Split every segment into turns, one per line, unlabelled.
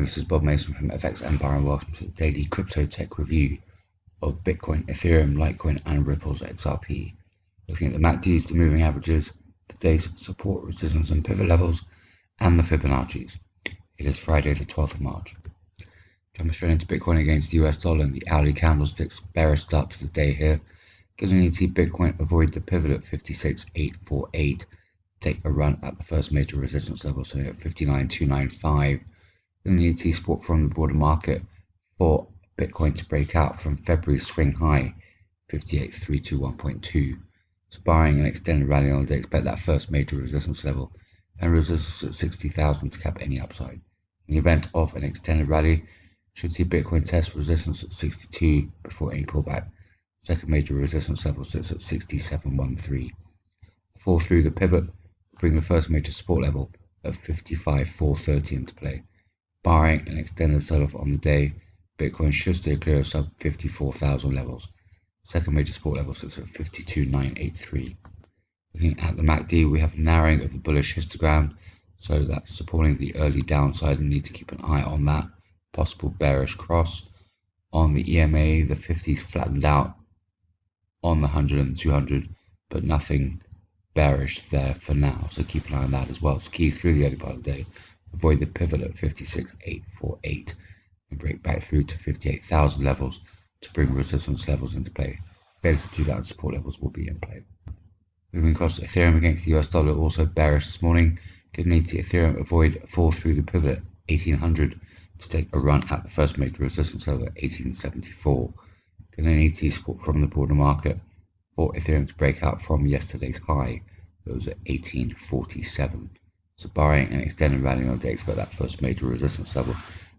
morning, this is Bob Mason from FX Empire and welcome to the daily crypto tech review of Bitcoin, Ethereum, Litecoin and Ripple's XRP. Looking at the MACDs, the moving averages, the day's support, resistance and pivot levels, and the Fibonacci's. It is Friday the 12th of March. Jumping straight into Bitcoin against the US dollar and the hourly candlesticks, bearish start to the day here. Going to need to see Bitcoin avoid the pivot at 56,848. Take a run at the first major resistance level, so at 59,295. Going to need to see support from the broader market for Bitcoin to break out from February's swing high, 58,321.2. So barring an extended rally on the day, expect that first major resistance level and resistance at 60,000 to cap any upside. In the event of an extended rally, should see Bitcoin test resistance at 62 before any pullback. Second major resistance level sits at 6713. Fall through the pivot, bring the first major support level of 55,430 into play. Barring an extended sell-off on the day, Bitcoin should stay clear of sub 54,000 levels. Second major support level sits at 52,983. Looking at the MACD, we have a narrowing of the bullish histogram, so that's supporting the early downside and need to keep an eye on that possible bearish cross. On the EMA, the 50s flattened out on the 100 and 200, but nothing bearish there for now, so keep an eye on that as well. Ski through the early part of the day, avoid the pivot at 56,848 and break back through to 58,000 levels to bring resistance levels into play. Failure to do that and support levels will be in play. Moving across to Ethereum against the US dollar, also bearish this morning. Going to need to see Ethereum avoid fall through the pivot at 1800 to take a run at the first major resistance level at 1874. Going to need to see support from the broader market for Ethereum to break out from yesterday's high, that was at 1847. So barring an extended rally on the day, expect that first major resistance level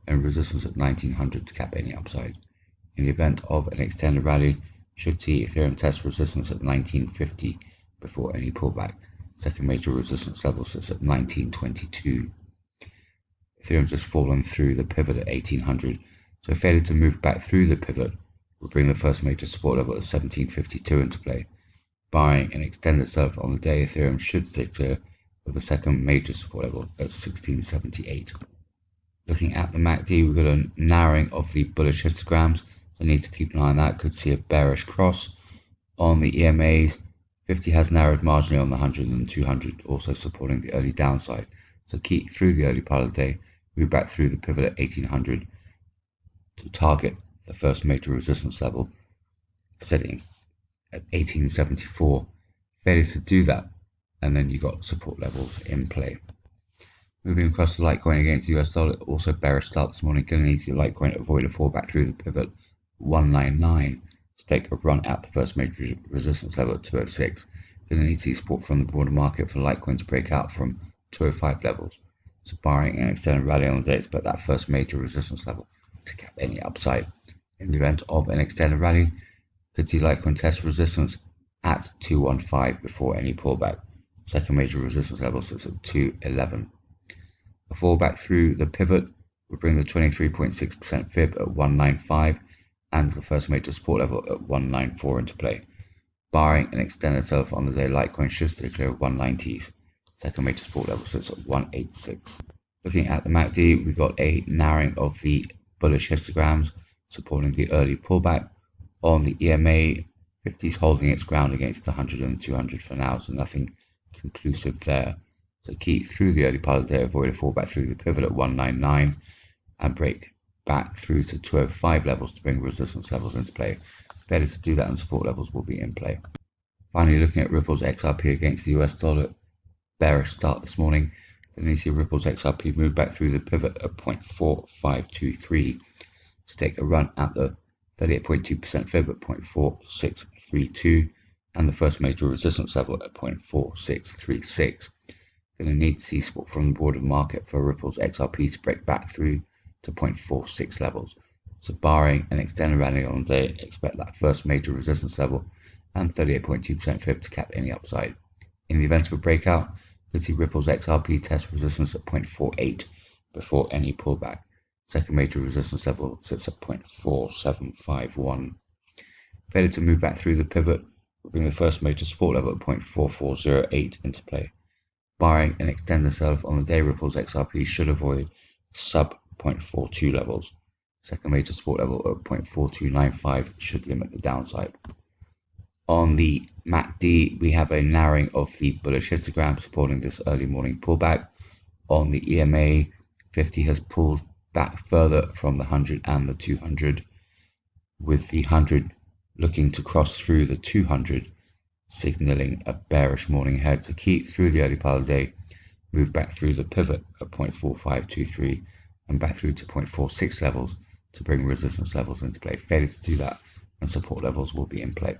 and resistance at 1900 to cap any upside. In the event of an extended rally, should see Ethereum test resistance at 1950 before any pullback. Second major resistance level sits at 1922. Ethereum's just fallen through the pivot at 1800, so failure to move back through the pivot will bring the first major support level at 1752 into play. Barring an extended sell-off on the day, Ethereum should stay clear with the second major support level at 1678. Looking at the MACD, we've got a narrowing of the bullish histograms, so need to keep an eye on that. Could see a bearish cross. On the EMAs, 50 has narrowed marginally on the 100 and 200, also supporting the early downside. So keep through the early part of the day, move back through the pivot at 1800 to target the first major resistance level, sitting at 1874. Failure to do that, and then you got support levels in play. Moving across to Litecoin against the US dollar, also bearish start this morning. Going to need to see Litecoin avoid a fallback through the pivot 199 to take a run at the first major resistance level at 206. Going to need to see support from the broader market for Litecoin to break out from 205 levels. So barring an extended rally on the day, expect that first major resistance level to cap any upside. In the event of an extended rally, could see Litecoin test resistance at 215 before any pullback. Second major resistance level sits at 211. A fallback through the pivot will bring the 23.6% fib at 195 and the first major support level at 194 into play. Barring an extended sell-off on the day, Litecoin should stay clear of 190s. Second major support level sits at 186. Looking at the MACD, we got a narrowing of the bullish histograms supporting the early pullback. On the EMA, 50 is holding its ground against the 100 and 200 for now, so nothing conclusive there. So keep through the early part of the day, avoid a fallback through the pivot at 199 and break back through to 205 levels to bring resistance levels into play. Better to do that and support levels will be in play. Finally, looking at Ripple's XRP against the US dollar, bearish start this morning. Then you see Ripple's XRP move back through the pivot at 0.4523 to take a run at the 38.2% fib at 0.4632 and the first major resistance level at 0.4636. Going to need to see support from the broader market for Ripple's XRP to break back through to 0.46 levels. So barring an extended rally on the day, expect that first major resistance level and 38.2% fib to cap any upside. In the event of a breakout, could see Ripple's XRP test resistance at 0.48 before any pullback. Second major resistance level sits at 0.4751. Failure to move back through the pivot will bring the first major support level at 0.4408 into play. Barring an extended sell-off on the day, Ripple's XRP should avoid sub 0.42 levels. Second major support level at 0.4295 should limit the downside. On the MACD, we have a narrowing of the bullish histogram supporting this early morning pullback. On the EMA, 50 has pulled back further from the 100 and the 200, with the 100 looking to cross through the 200, signaling a bearish morning ahead to keep through the early part of the day, move back through the pivot at 0.4523 and back through to 0.46 levels to bring resistance levels into play. Failure to do that and support levels will be in play.